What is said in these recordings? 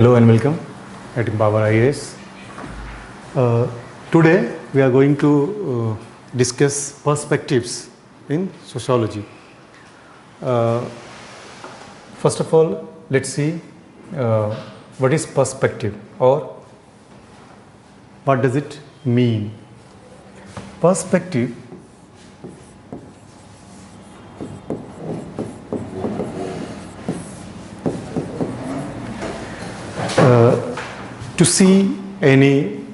Hello and welcome at Empower IAS. Today we are going to discuss perspectives in sociology. First of all, let's see what is perspective or what does it mean. Perspective to see any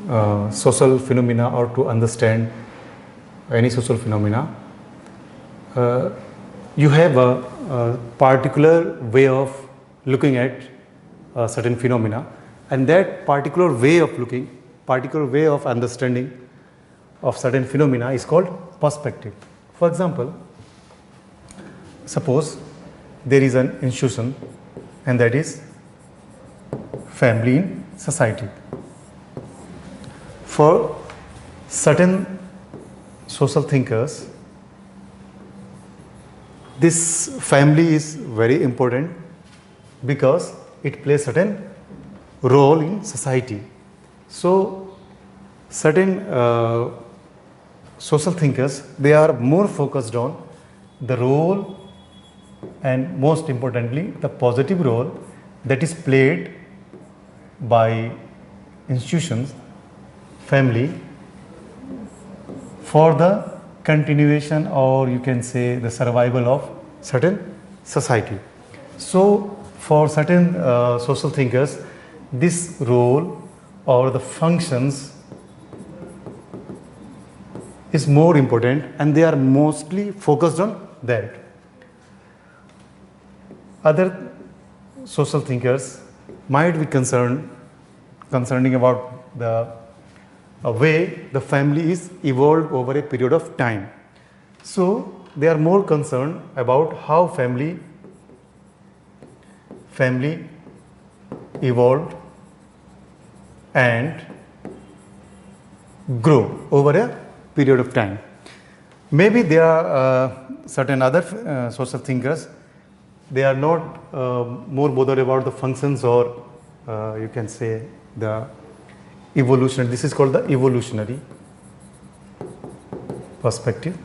social phenomena or to understand any social phenomena, you have a particular way of looking at a certain phenomena, and that particular way of looking, particular way of understanding of certain phenomena is called perspective. For example, suppose there is an institution, and that is family in society. For certain social thinkers, this family is very important because it plays certain role in society. So certain social thinkers, they are more focused on the role and most importantly the positive role that is played by institutions, family, for the continuation or you can say the survival of certain society. So for certain social thinkers, this role or the functions is more important and they are mostly focused on that. Other social thinkers might be concerning about the way the family is evolved over a period of time. So they are more concerned about how family evolved and grow over a period of time. Maybe there are certain other social thinkers, they are not more bothered about the functions or you can say the evolutionary. This is called the evolutionary perspective,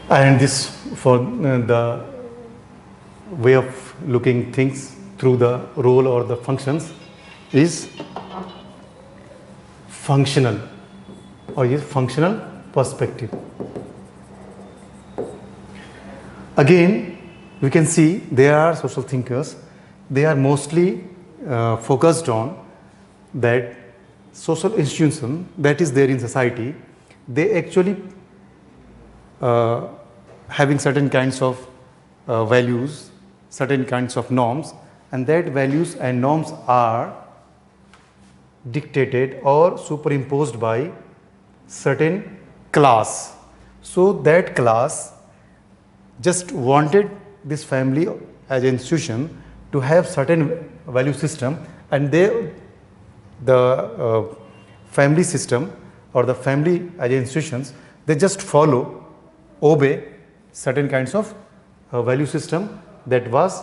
and this for the way of looking things through the role or the functions is functional or is functional perspective. Again, we can see there are social thinkers, they are mostly focused on that social institution that is there in society, they actually having certain kinds of values, certain kinds of norms, and that values and norms are dictated or superimposed by certain class. So that class just wanted this family as an institution to have certain value system, and the family system or the family as institutions, they just follow, obey certain kinds of value system that was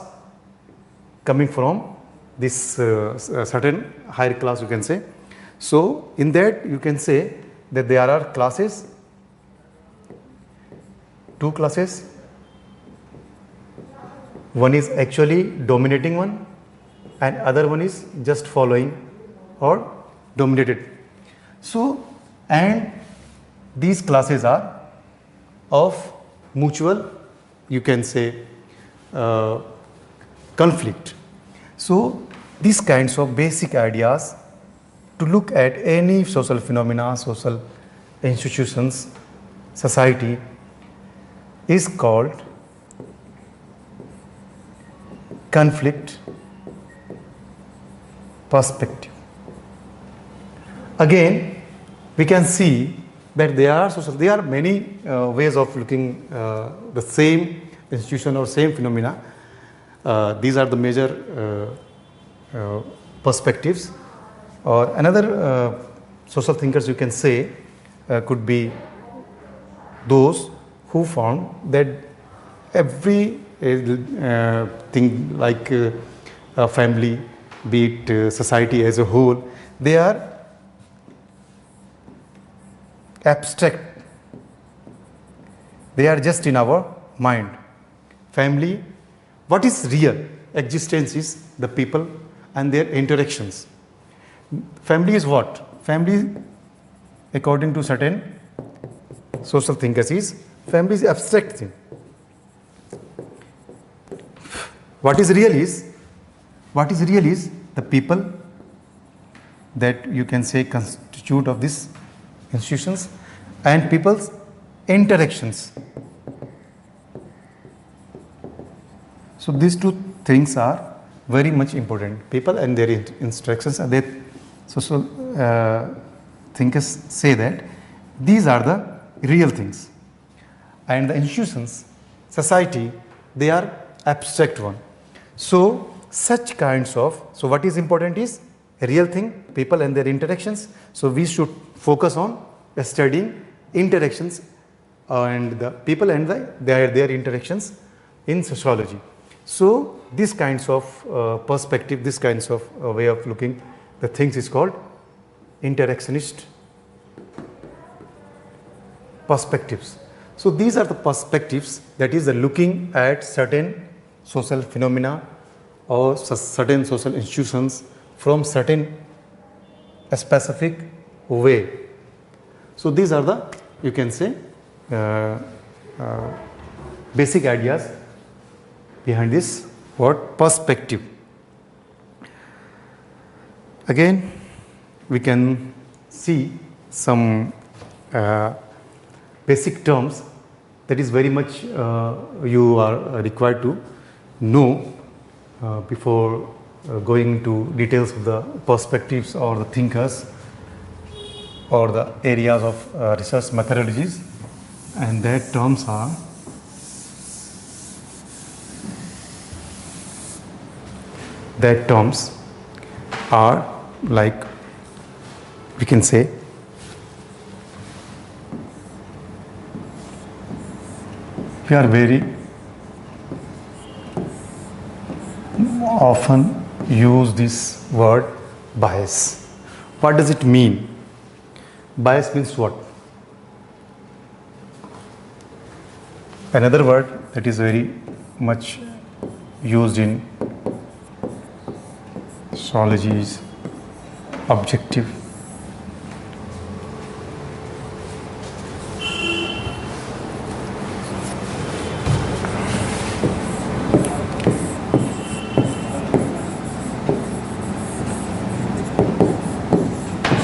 coming from this certain higher class, you can say. So in that you can say that there are classes, two classes. One is actually dominating one and other one is just following or dominated. So, and these classes are of mutual, you can say, conflict. So these kinds of basic ideas to look at any social phenomena, social institutions, society is called conflict perspective. Again, we can see that there are many ways of looking the same institution or same phenomena. These are the major perspectives. Or another social thinkers, you can say, could be those who found that every thing like a family, be it society as a whole, they are abstract. They are just in our mind. Family, what is real existence is the people and their interactions. Family is what? Family, according to certain social thinkers, is family is abstract thing. What is real is the people that you can say constitute of these institutions and people's interactions. So these two things are very much important. People and their interactions, and their social thinkers say that these are the real things, and the institutions, society, they are abstract one. So such kinds of, so what is important is a real thing, people and their interactions. So we should focus on studying interactions and the people and their interactions in sociology. So these kinds of perspective, this kinds of way of looking the things is called interactionist perspectives. So these are the perspectives, that is the looking at certain social phenomena or certain social institutions from certain specific way. So these are the, you can say, basic ideas behind this word perspective. Again, we can see some basic terms that is very much you are required to know before going into details of the perspectives or the thinkers or the areas of research methodologies, and that terms are like, we can say, we are very often use this word bias. What does it mean? Bias means what? Another word that is very much used in sociology is objective.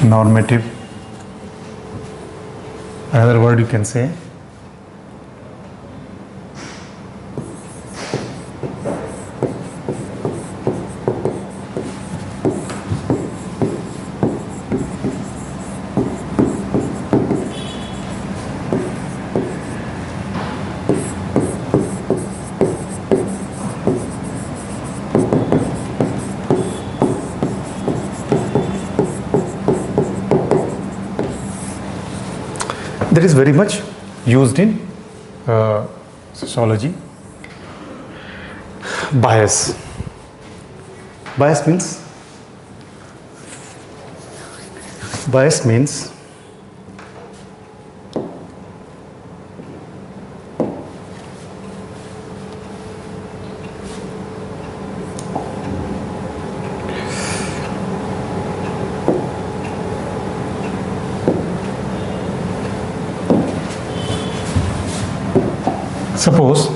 Normative. Another word you can say that is very much used in sociology. Bias. Bias means suppose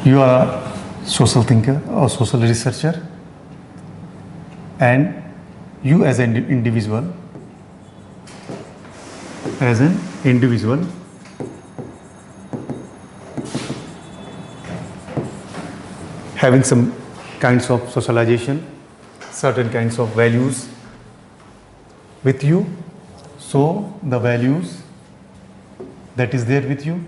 you are a social thinker or social researcher, and you as an individual having some kinds of socialization, certain kinds of values with you. So the values that is there with you,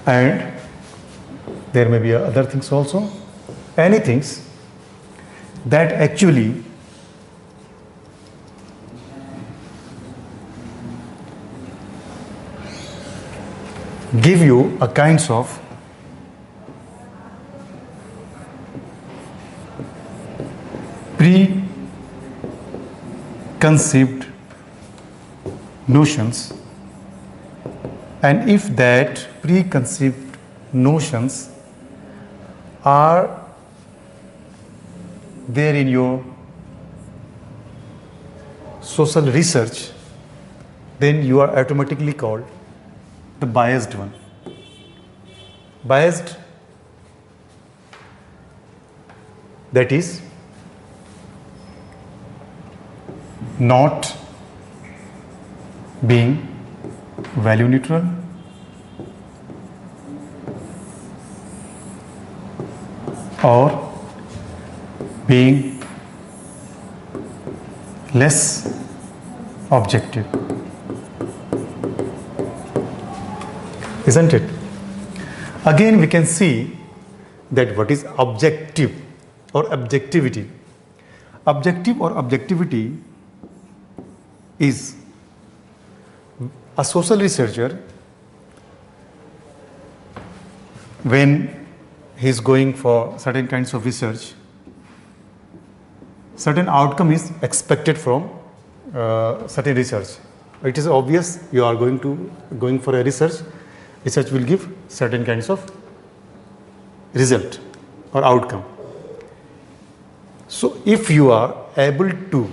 and there may be other things also, any things that actually give you a kinds of preconceived notions, and if that preconceived notions are there in your social research, then you are automatically called the biased one. Biased, that is not being value neutral, or being less objective, isn't it? Again, we can see that what is objective or objectivity. Objective or objectivity is a social researcher, when he is going for certain kinds of research, certain outcome is expected from certain research. It is obvious you are going for a research will give certain kinds of result or outcome. So if you are able to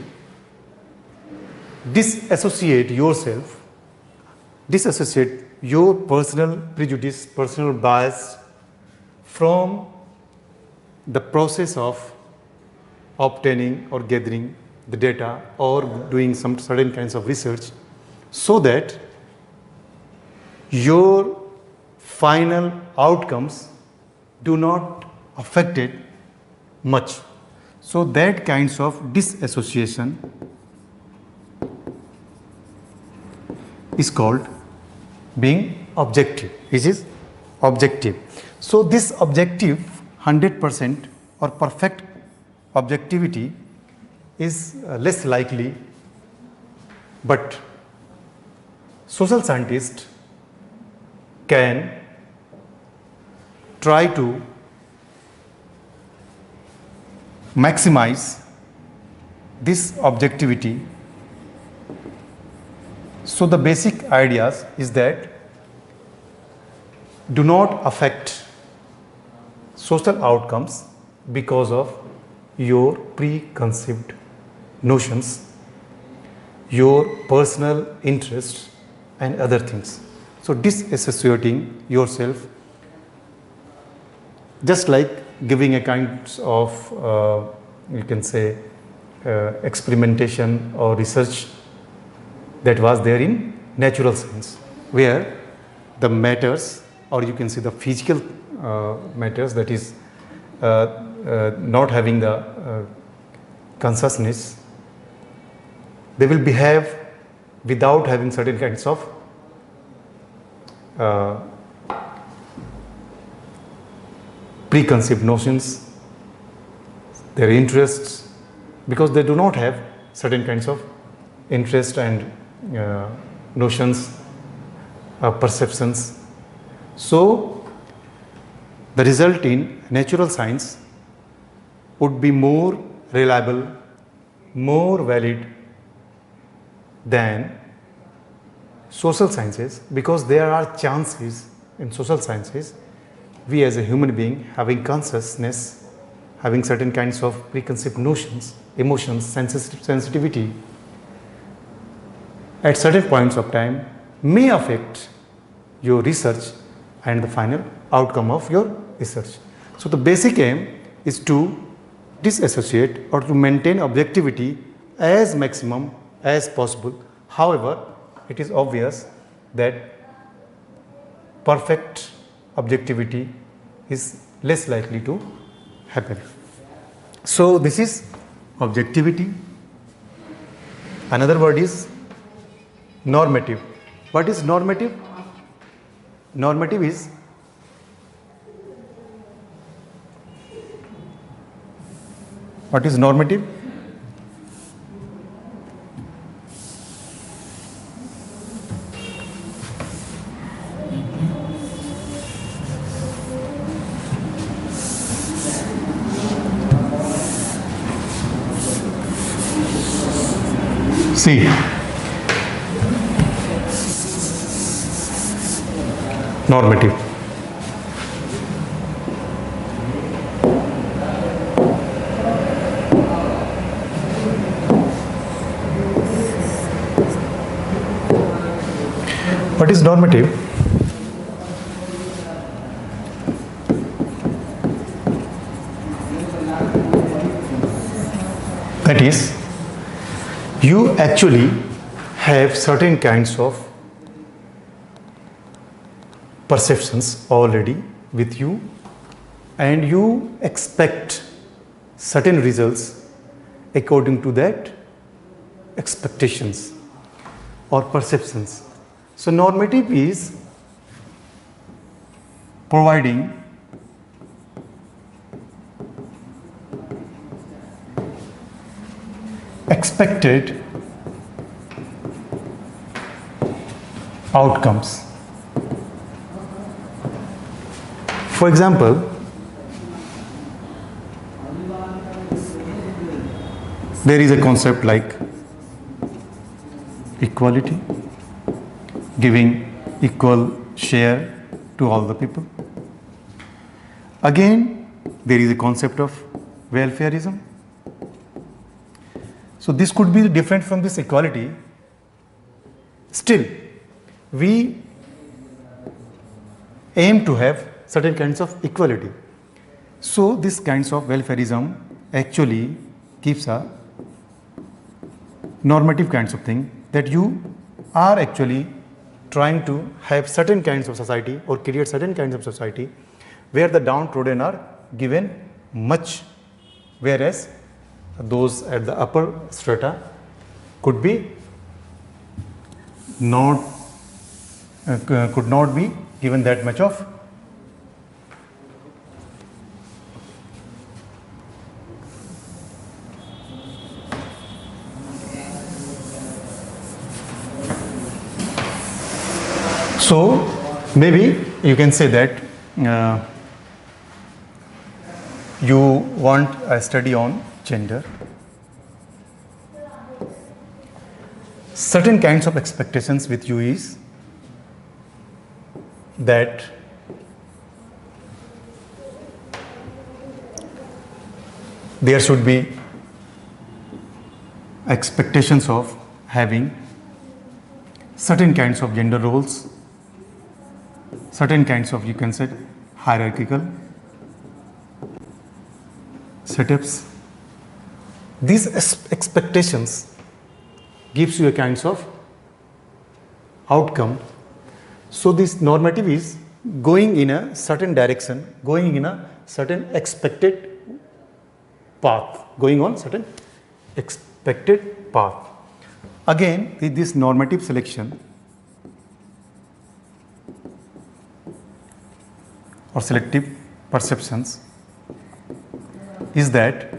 disassociate yourself, disassociate your personal prejudice, personal bias from the process of obtaining or gathering the data or doing some certain kinds of research, so that your final outcomes do not affect it much. So that kinds of disassociation is called being objective. It is objective. So this objective 100% or perfect objectivity is less likely, but social scientists can try to maximize this objectivity. So the basic ideas is that do not affect social outcomes because of your preconceived notions, your personal interests and other things. So disassociating yourself, just like giving a kind of you can say experimentation or research that was there in natural science, where the matters, or you can say the physical matters, that is not having the consciousness, they will behave without having certain kinds of preconceived notions, their interests, because they do not have certain kinds of interest and notions, perceptions. So the result in natural science would be more reliable, more valid than social sciences, because there are chances in social sciences we as a human being having consciousness, having certain kinds of preconceived notions, emotions, sensitivity at certain points of time may affect your research and the final outcome of your research. So the basic aim is to disassociate or to maintain objectivity as maximum as possible. However, it is obvious that perfect objectivity is less likely to happen. So this is objectivity. Another word is normative. What is normative? Normative is what is normative? See, normative. What is normative? That is, you actually have certain kinds of perceptions already with you, and you expect certain results according to that expectations or perceptions. So normative is providing expected outcomes. For example, there is a concept like equality, giving equal share to all the people. Again, there is a concept of welfareism. So this could be different from this equality. Still, we aim to have certain kinds of equality. So these kinds of welfareism actually keeps a normative kinds of thing, that you are actually trying to have certain kinds of society or create certain kinds of society where the downtrodden are given much, whereas those at the upper strata could be not could not be given that much of so maybe you can say that you want a study on gender. Certain kinds of expectations with you is that there should be expectations of having certain kinds of gender roles, certain kinds of, you can say, hierarchical setups. These expectations gives you a kinds of outcome. So this normative is going in a certain direction, going in a certain expected path, going on certain expected path. Again, this normative selection or selective perceptions is that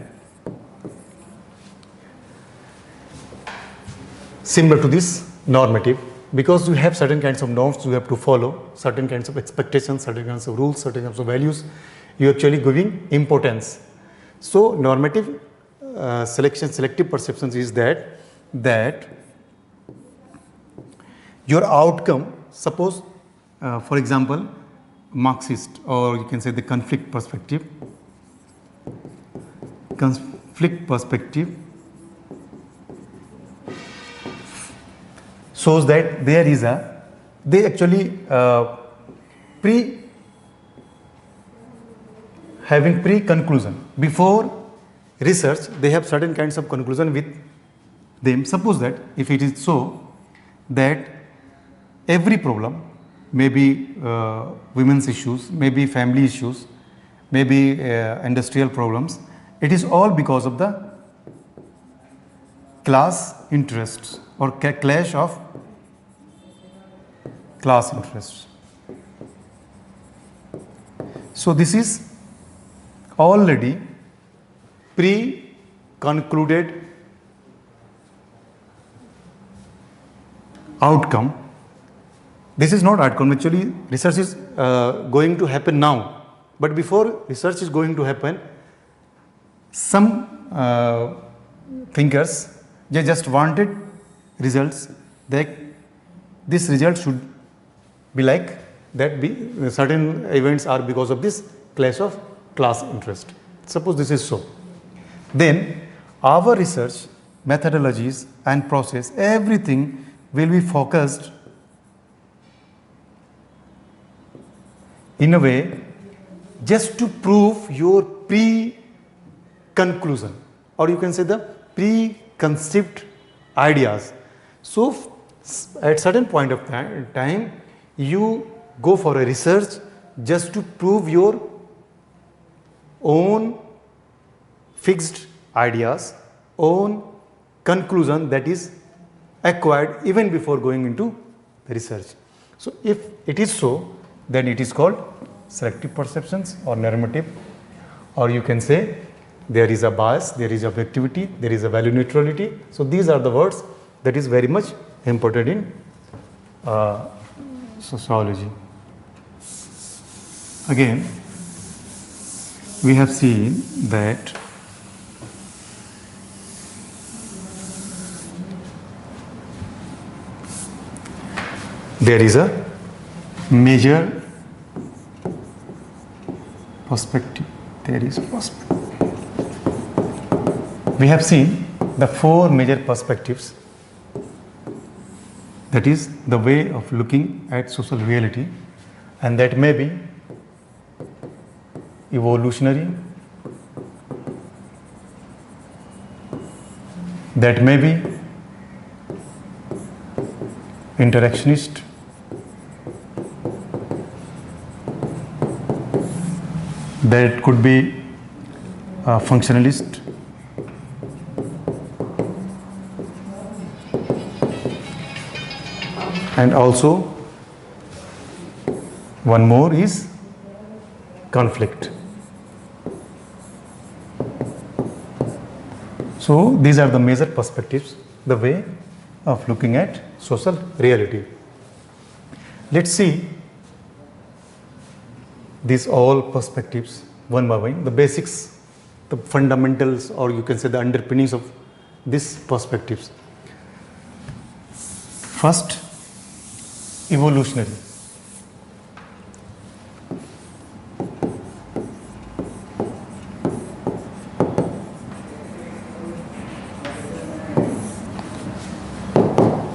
similar to this normative, because you have certain kinds of norms you have to follow, certain kinds of expectations, certain kinds of rules, certain kinds of values, you actually giving importance. So normative selective perceptions is that your outcome, suppose for example Marxist, or you can say the conflict perspective shows that there is they actually having pre-conclusion. Before research, they have certain kinds of conclusion with them. Suppose that if it is so that every problem, maybe women's issues, maybe family issues, maybe industrial problems, it is all because of the class interests or clash of class interests. So this is already pre-concluded outcome. This is not outcome, actually research is going to happen now, but before research is going to happen, some thinkers, they just wanted results, that this result should be like that, be certain events are because of this clash of class interest. Suppose this is so. Then our research methodologies and process, everything will be focused in a way just to prove your pre-conclusion, or you can say the preconceived ideas. So at certain point of time you go for a research just to prove your own fixed ideas, own conclusion that is acquired even before going into the research. So if it is so, then it is called selective perceptions or normative, or you can say there is a bias, there is objectivity, there is a value neutrality. So these are the words that is very much important in sociology. Again, we have seen that there is a major perspective. There is perspective. We have seen the four major perspectives. That is the way of looking at social reality, and that may be evolutionary, that may be interactionist, that could be functionalist, and also one more is conflict. So these are the major perspectives, the way of looking at social reality. Let's see these all perspectives one by one, the basics, the fundamentals, or you can say the underpinnings of these perspectives. First, evolutionary.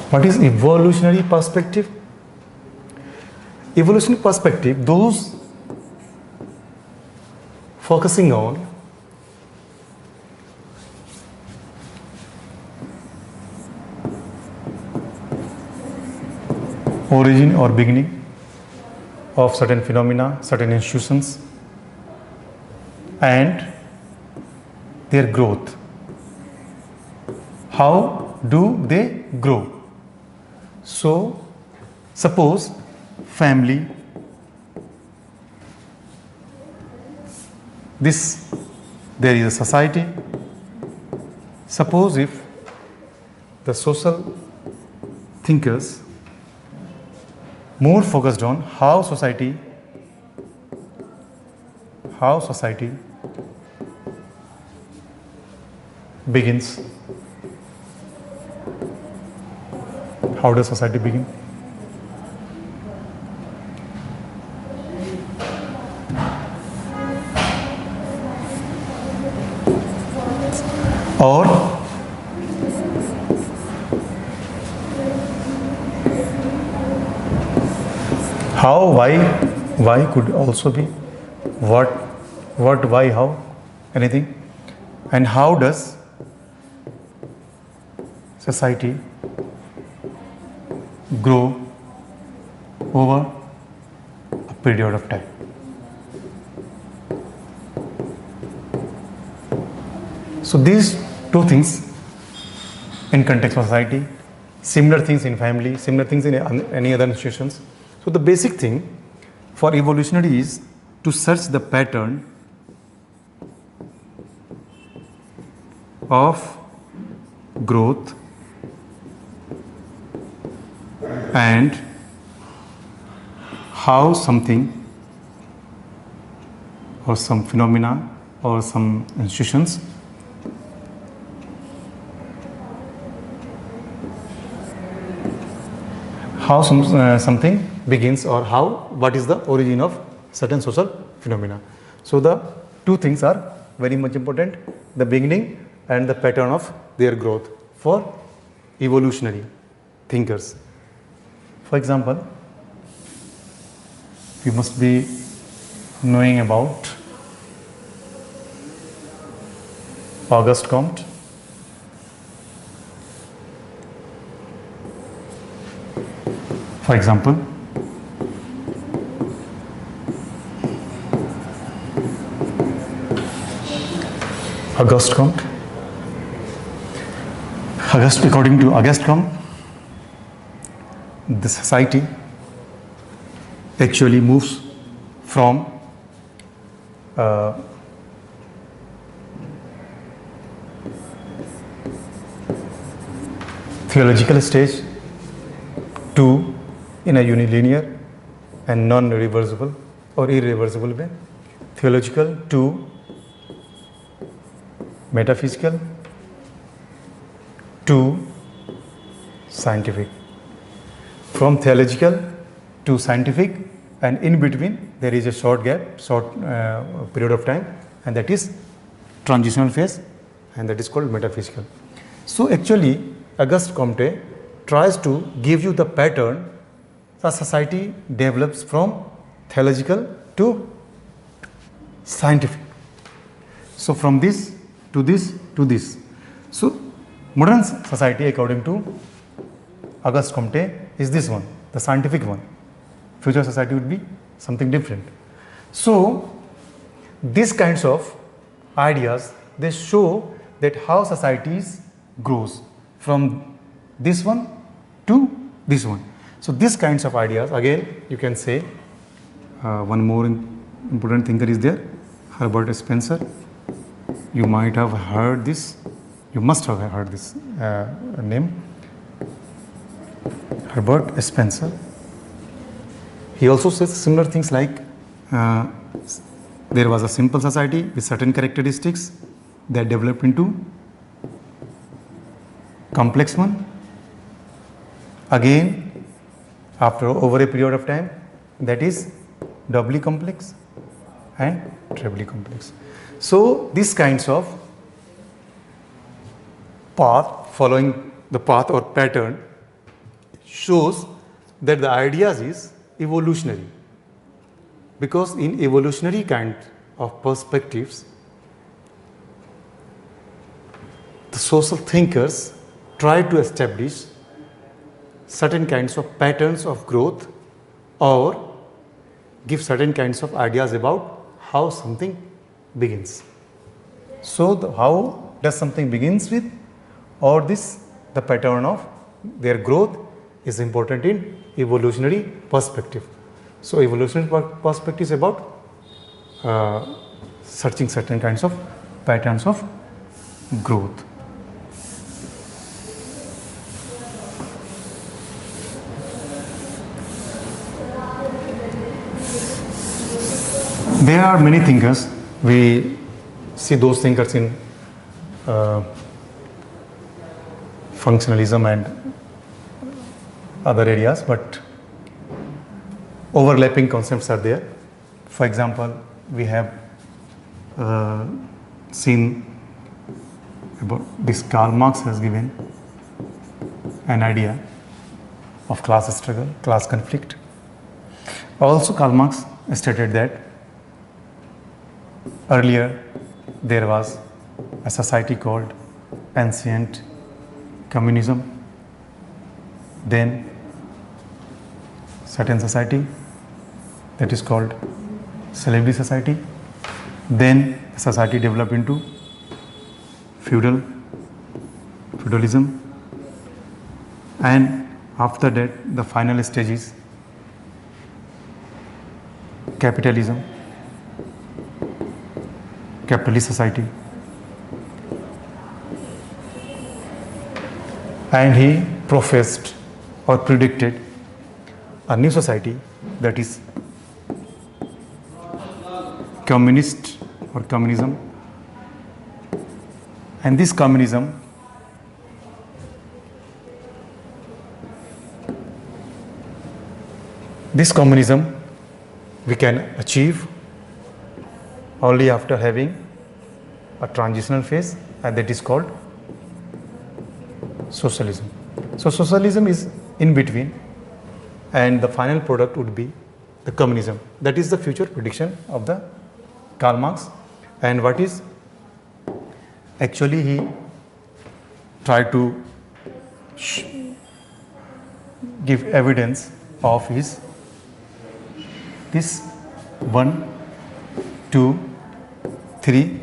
What is evolutionary perspective? Evolutionary perspective, those focusing on origin or beginning of certain phenomena, certain institutions, and their growth. How do they grow? So, suppose family, there is a society. Suppose if the social thinkers more focused on how society begins. How does society begin? Or how, why could also be what, why, how, anything. And how does society grow over a period of time. So these two things in context of society, similar things in family, similar things in any other institutions. So the basic thing for evolutionary is to search the pattern of growth and how something or some phenomena or some institutions how something begins, or what is the origin of certain social phenomena. So the two things are very much important, the beginning and the pattern of their growth for evolutionary thinkers. For example, you must be knowing about Auguste Comte. For example, Auguste Comte. According to Auguste Comte, the society actually moves from theological stage to in a unilinear and non-reversible or irreversible way, theological to metaphysical to scientific, from theological to scientific, and in between there is a short period of time, and that is transitional phase, and that is called metaphysical. So actually Auguste Comte tries to give you the pattern the society develops from theological to scientific. So from this to this to this. So modern society, according to Auguste Comte, is this one, the scientific one. Future society would be something different. So these kinds of ideas, they show that how societies grows from this one to this one. So these kinds of ideas, again you can say one more important thinker is there, Herbert Spencer. You might have heard this, you must have heard this name, Herbert Spencer. He also says similar things like there was a simple society with certain characteristics that developed into complex one. Again, after over a period of time, that is doubly complex and trebly complex. So these kinds of path, following the path or pattern, shows that the ideas is evolutionary, because in evolutionary kind of perspectives, the social thinkers try to establish certain kinds of patterns of growth or give certain kinds of ideas about how something begins. So how does something begins with, or the pattern of their growth is important in evolutionary perspective. So evolutionary perspective is about searching certain kinds of patterns of growth. There are many thinkers. We see those thinkers in functionalism and other areas, but overlapping concepts are there. For example, we have seen about this. Karl Marx has given an idea of class struggle, class conflict. Also, Karl Marx stated that earlier there was a society called ancient communism, then certain society that is called slavery society, then society developed into feudalism, and after that the final stage is capitalism, capitalist society. And he professed or predicted a new society, that is communist or communism. And this communism This communism we can achieve only after having a transitional phase, and that is called socialism. So socialism is in between, and the final product would be the communism. That is the future prediction of the Karl Marx. And what is actually he tried to give evidence of is this 1, 2, 3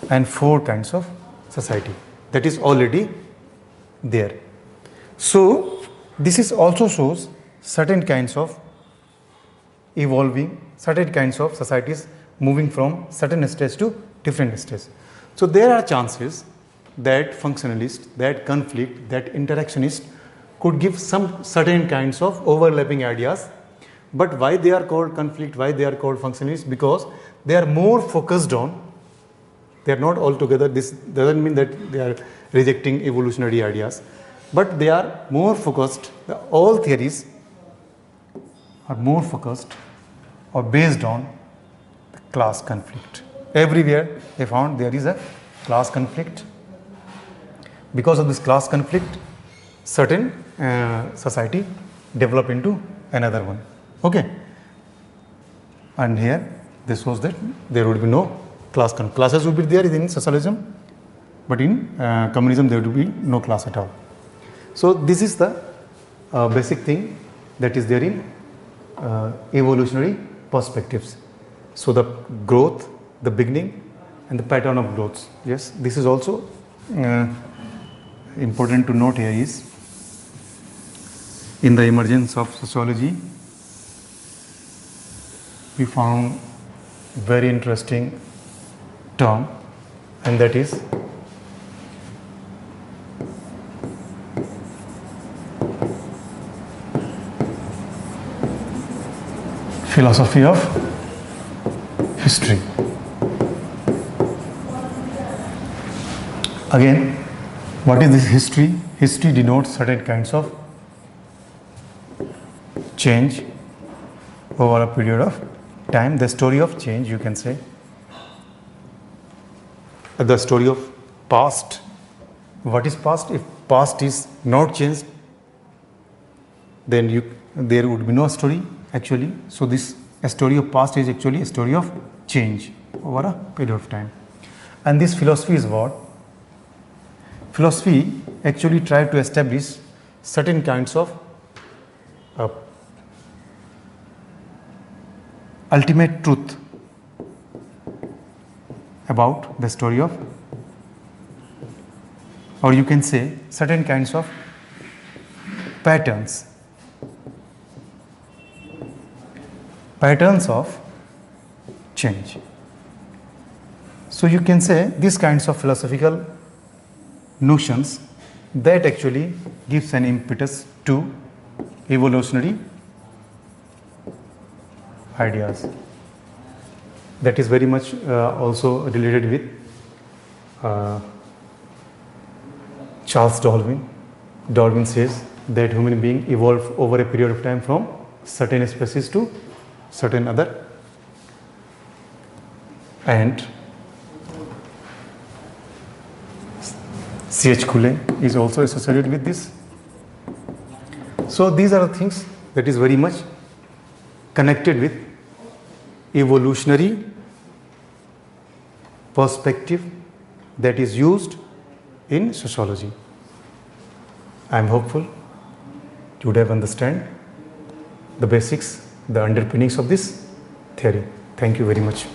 and 4 kinds of society that is already there. So this is also shows certain kinds of evolving, certain kinds of societies moving from certain states to different states. So there are chances that functionalist, that conflict, that interactionist could give some certain kinds of overlapping ideas. But why they are called conflict, why they are called functionalist? Because they are more focused on, they are not altogether, this doesn't mean that they are rejecting evolutionary ideas, but they are more focused, all theories are more focused or based on the class conflict. Everywhere they found there is a class conflict. Because of this class conflict, certain society develop into another one. Okay. And here this shows that there would be no class conflict. Classes would be there in socialism, but in communism there would be no class at all. So this is the basic thing that is there in evolutionary perspectives. So the growth, the beginning and the pattern of growth. Yes, this is also important to note here is in the emergence of sociology we found very interesting term, and that is philosophy of history. Again, what is this history? History denotes certain kinds of change over a period of time, the story of change, you can say, the story of past. What is past? If past is not changed, then there would be no story actually. So this a story of past is actually a story of change over a period of time. And this philosophy is what? Philosophy actually tried to establish certain kinds of ultimate truth about the story of, or you can say certain kinds of patterns of change. So you can say these kinds of philosophical notions that actually gives an impetus to evolutionary ideas. That is very much also related with Charles Darwin. Darwin says that human being evolved over a period of time from certain species to certain other, and C.H. Coulomb is also associated with this. So these are the things that is very much connected with evolutionary perspective that is used in sociology. I am hopeful you would have understand the basics, the underpinnings of this theory. Thank you very much.